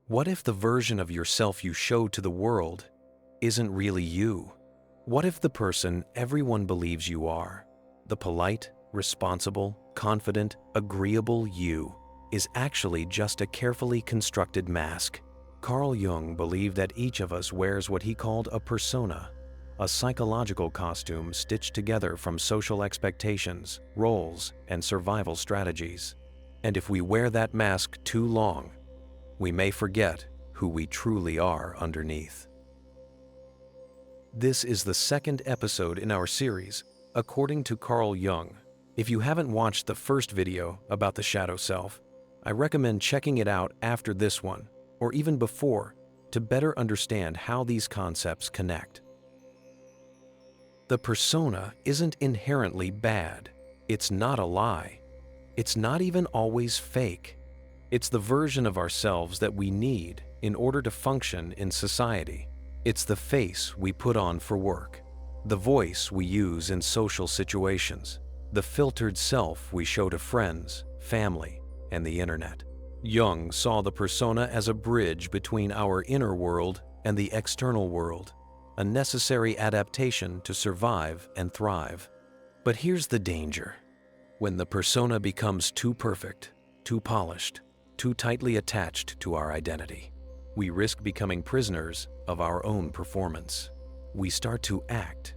What if the version of yourself you show to the world isn't really you? What if the person everyone believes you are, the polite, responsible, confident, agreeable you, is actually just a carefully constructed mask? Carl Jung believed that each of us wears what he called a persona, a psychological costume stitched together from social expectations, roles, and survival strategies. And if we wear that mask too long, we may forget who we truly are underneath. This is the second episode in our series, According to Carl Jung. If you haven't watched the first video about the shadow self, I recommend checking it out after this one, or even before, to better understand how these concepts connect. The persona isn't inherently bad. It's not a lie. It's not even always fake. It's the version of ourselves that we need in order to function in society. It's the face we put on for work, the voice we use in social situations, the filtered self we show to friends, family, and the internet. Jung saw the persona as a bridge between our inner world and the external world, a necessary adaptation to survive and thrive. But here's the danger. When the persona becomes too perfect, too polished, too tightly attached to our identity, we risk becoming prisoners of our own performance. We start to act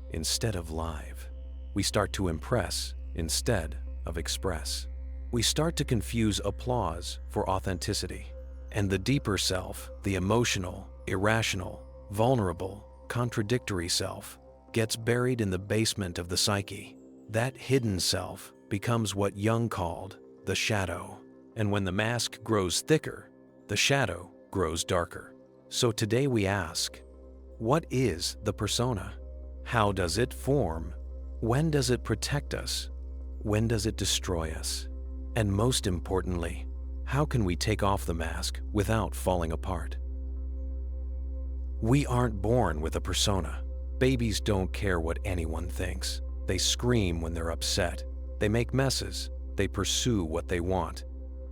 instead of live. We start to impress instead of express. We start to confuse applause for authenticity. And the deeper self, the emotional, irrational, vulnerable, contradictory self, gets buried in the basement of the psyche. That hidden self becomes what Jung called the shadow. And when the mask grows thicker, the shadow grows darker. So today we ask, what is the persona? How does it form? When does it protect us? When does it destroy us? And most importantly, how can we take off the mask without falling apart? We aren't born with a persona. Babies don't care what anyone thinks. They scream when they're upset. They make messes. They pursue what they want.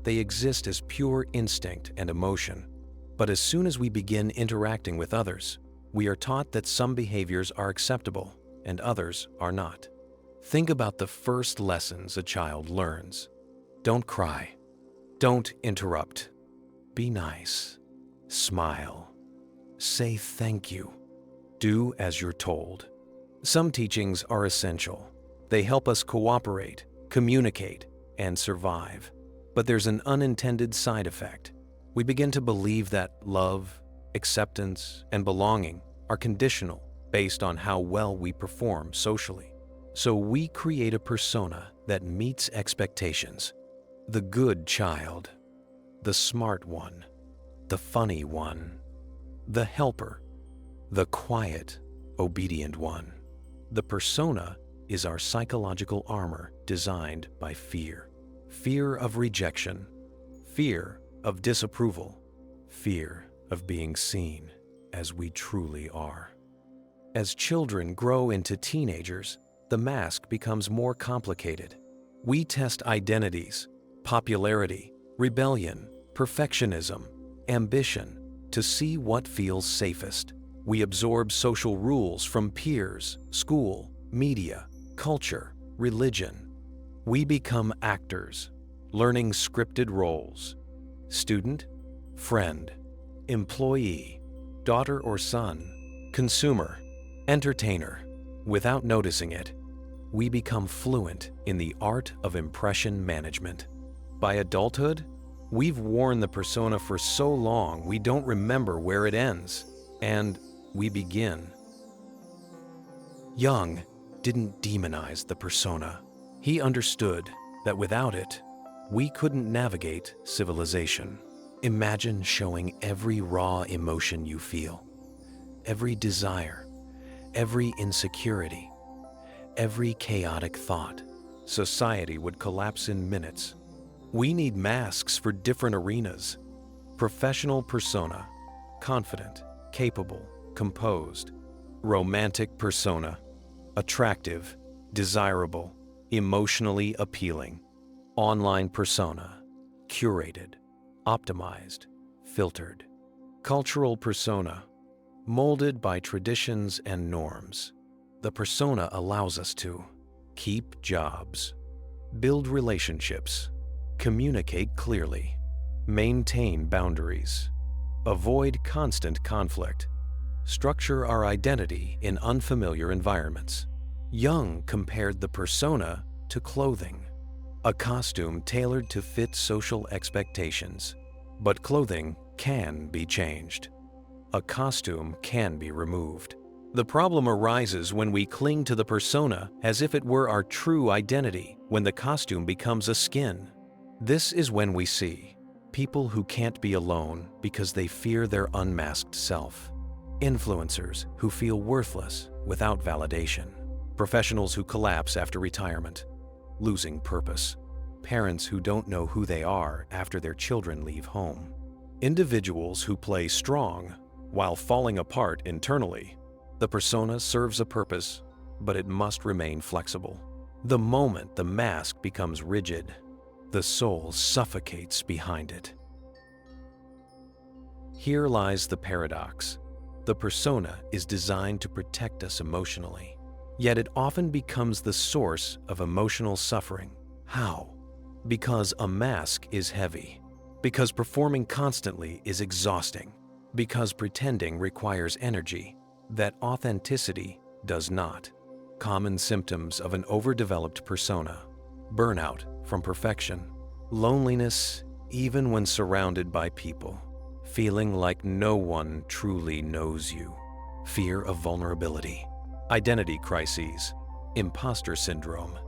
They exist as pure instinct and emotion. But as soon as we begin interacting with others, we are taught that some behaviors are acceptable and others are not. Think about the first lessons a child learns. Don't cry. Don't interrupt. Be nice. Smile. Say thank you. Do as you're told. Some teachings are essential. They help us cooperate, communicate, and survive. But there's an unintended side effect. We begin to believe that love, acceptance, and belonging are conditional based on how well we perform socially. So we create a persona that meets expectations. The good child, the smart one, the funny one, the helper, the quiet, obedient one. The persona is our psychological armor designed by fear. Fear of rejection, fear of disapproval, fear of being seen as we truly are. As children grow into teenagers, the mask becomes more complicated. We test identities, popularity, rebellion, perfectionism, ambition to see what feels safest. We absorb social rules from peers, school, media, culture, religion. We become actors, learning scripted roles. Student, friend, employee, daughter or son, consumer, entertainer. Without noticing it, we become fluent in the art of impression management. By adulthood, we've worn the persona for so long we don't remember where it ends, and we begin. Jung didn't demonize the persona. He understood that without it, we couldn't navigate civilization. Imagine showing every raw emotion you feel, every desire, every insecurity, every chaotic thought. Society would collapse in minutes. We need masks for different arenas. Professional persona, confident, capable, composed. Romantic persona, attractive, desirable, emotionally appealing. Online persona, curated, optimized, unfiltered. Cultural persona, molded by traditions and norms. The persona allows us to keep jobs, build relationships, communicate clearly, maintain boundaries, avoid constant conflict, structure our identity in unfamiliar environments. Jung compared the persona to clothing, a costume tailored to fit social expectations. But clothing can be changed. A costume can be removed. The problem arises when we cling to the persona as if it were our true identity, when the costume becomes a skin. This is when we see people who can't be alone because they fear their unmasked self, influencers who feel worthless without validation, professionals who collapse after retirement, losing purpose, parents who don't know who they are after their children leave home, individuals who play strong while falling apart internally. The persona serves a purpose, but it must remain flexible. The moment the mask becomes rigid, the soul suffocates behind it. Here lies the paradox. The persona is designed to protect us emotionally, yet it often becomes the source of emotional suffering. How? Because a mask is heavy, because performing constantly is exhausting, because pretending requires energy that authenticity does not. Common symptoms of an overdeveloped persona: burnout from perfection, loneliness even when surrounded by people, feeling like no one truly knows you, fear of vulnerability, identity crises, imposter syndrome,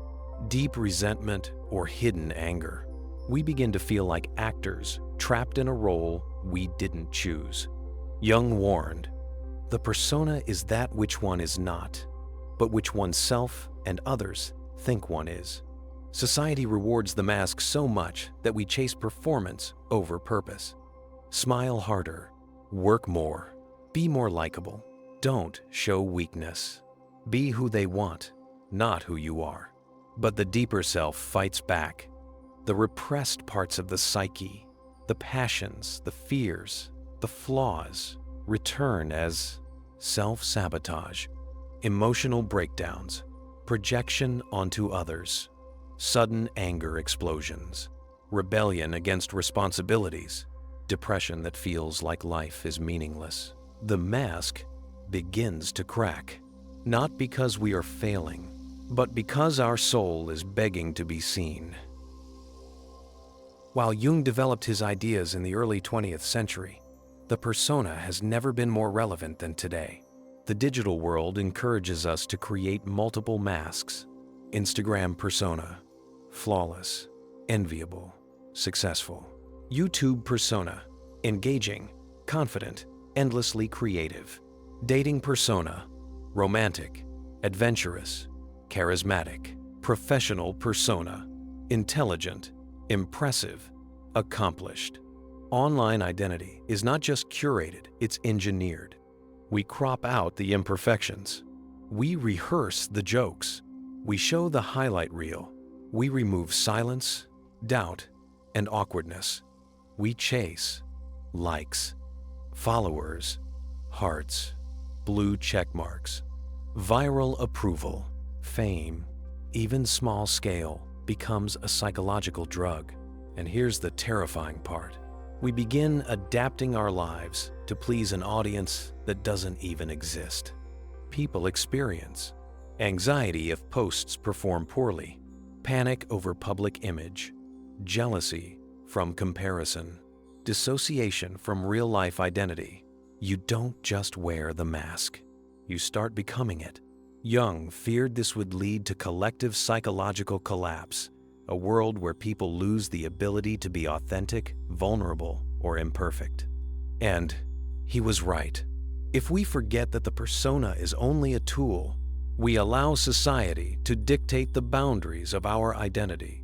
deep resentment or hidden anger. We begin to feel like actors trapped in a role we didn't choose. Jung warned, the persona is that which one is not, but which oneself and others think one is. Society rewards the mask so much that we chase performance over purpose. Smile harder, work more, be more likable. Don't show weakness. Be who they want, not who you are. But the deeper self fights back. The repressed parts of the psyche, the passions, the fears, the flaws, return as self-sabotage, emotional breakdowns, projection onto others, sudden anger explosions, rebellion against responsibilities, depression that feels like life is meaningless. The mask begins to crack, not because we are failing, but because our soul is begging to be seen. While Jung developed his ideas in the early 20th century, the persona has never been more relevant than today. The digital world encourages us to create multiple masks. Instagram persona, flawless, enviable, successful. YouTube persona, engaging, confident, endlessly creative. Dating persona, romantic, adventurous, charismatic. Professional persona, intelligent, impressive, accomplished. Online identity is not just curated, it's engineered. We crop out the imperfections. We rehearse the jokes. We show the highlight reel. We remove silence, doubt, and awkwardness. We chase likes, followers, hearts, blue check marks, viral approval, fame, even small scale becomes a psychological drug. And here's the terrifying part. We begin adapting our lives to please an audience that doesn't even exist. People experience anxiety if posts perform poorly, panic over public image, jealousy from comparison, dissociation from real-life identity. You don't just wear the mask, you start becoming it. Jung feared this would lead to collective psychological collapse, a world where people lose the ability to be authentic, vulnerable, or imperfect. And he was right. If we forget that the persona is only a tool, we allow society to dictate the boundaries of our identity.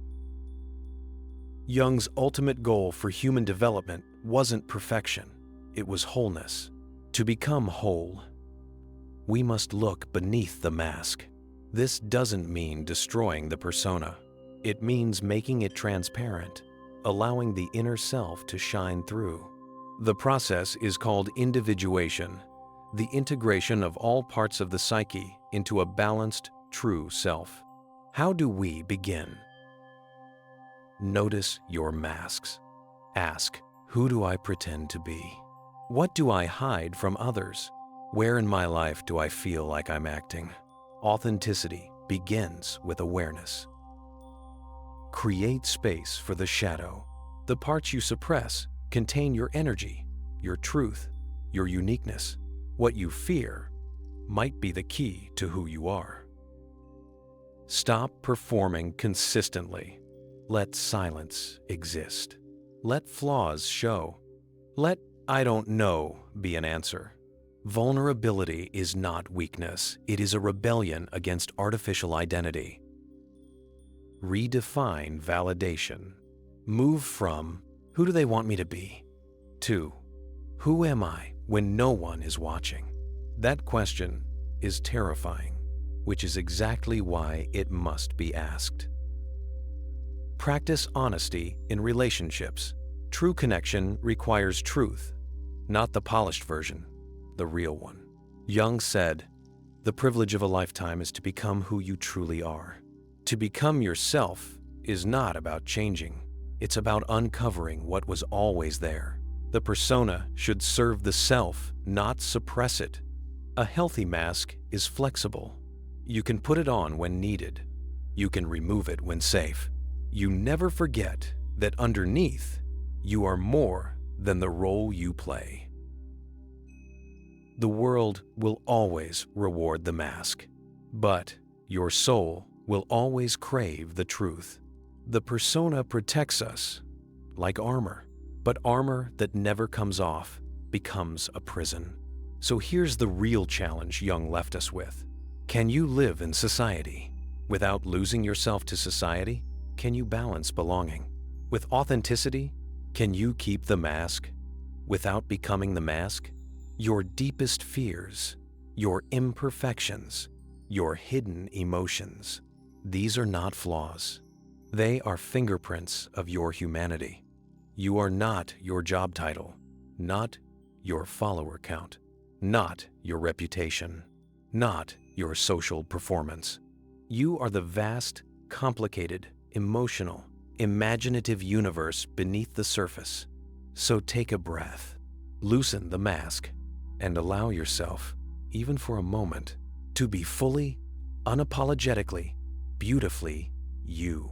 Jung's ultimate goal for human development wasn't perfection, it was wholeness. To become whole, we must look beneath the mask. This doesn't mean destroying the persona. It means making it transparent, allowing the inner self to shine through. The process is called individuation, the integration of all parts of the psyche into a balanced, true self. How do we begin? Notice your masks. Ask, who do I pretend to be? What do I hide from others? Where in my life do I feel like I'm acting? Authenticity begins with awareness. Create space for the shadow. The parts you suppress contain your energy, your truth, your uniqueness. What you fear might be the key to who you are. Stop performing consistently. Let silence exist. Let flaws show. Let "I don't know" be an answer. Vulnerability is not weakness. It is a rebellion against artificial identity. Redefine validation. Move from "who do they want me to be?" to "who am I when no one is watching?" That question is terrifying, which is exactly why it must be asked. Practice honesty in relationships. True connection requires truth, not the polished version, the real one. Jung said, "The privilege of a lifetime is to become who you truly are." To become yourself is not about changing. It's about uncovering what was always there. The persona should serve the self, not suppress it. A healthy mask is flexible. You can put it on when needed. You can remove it when safe. You never forget that underneath, you are more than the role you play. The world will always reward the mask, but your soul will always crave the truth. The persona protects us like armor, but armor that never comes off becomes a prison. So here's the real challenge Jung left us with. Can you live in society without losing yourself to society? Can you balance belonging? With authenticity, can you keep the mask without becoming the mask? Your deepest fears, your imperfections, your hidden emotions, these are not flaws. They are fingerprints of your humanity. You are not your job title, not your follower count, not your reputation, not your social performance. You are the vast, complicated, emotional, imaginative universe beneath the surface. So take a breath, loosen the mask, and allow yourself, even for a moment, to be fully, unapologetically, beautifully you.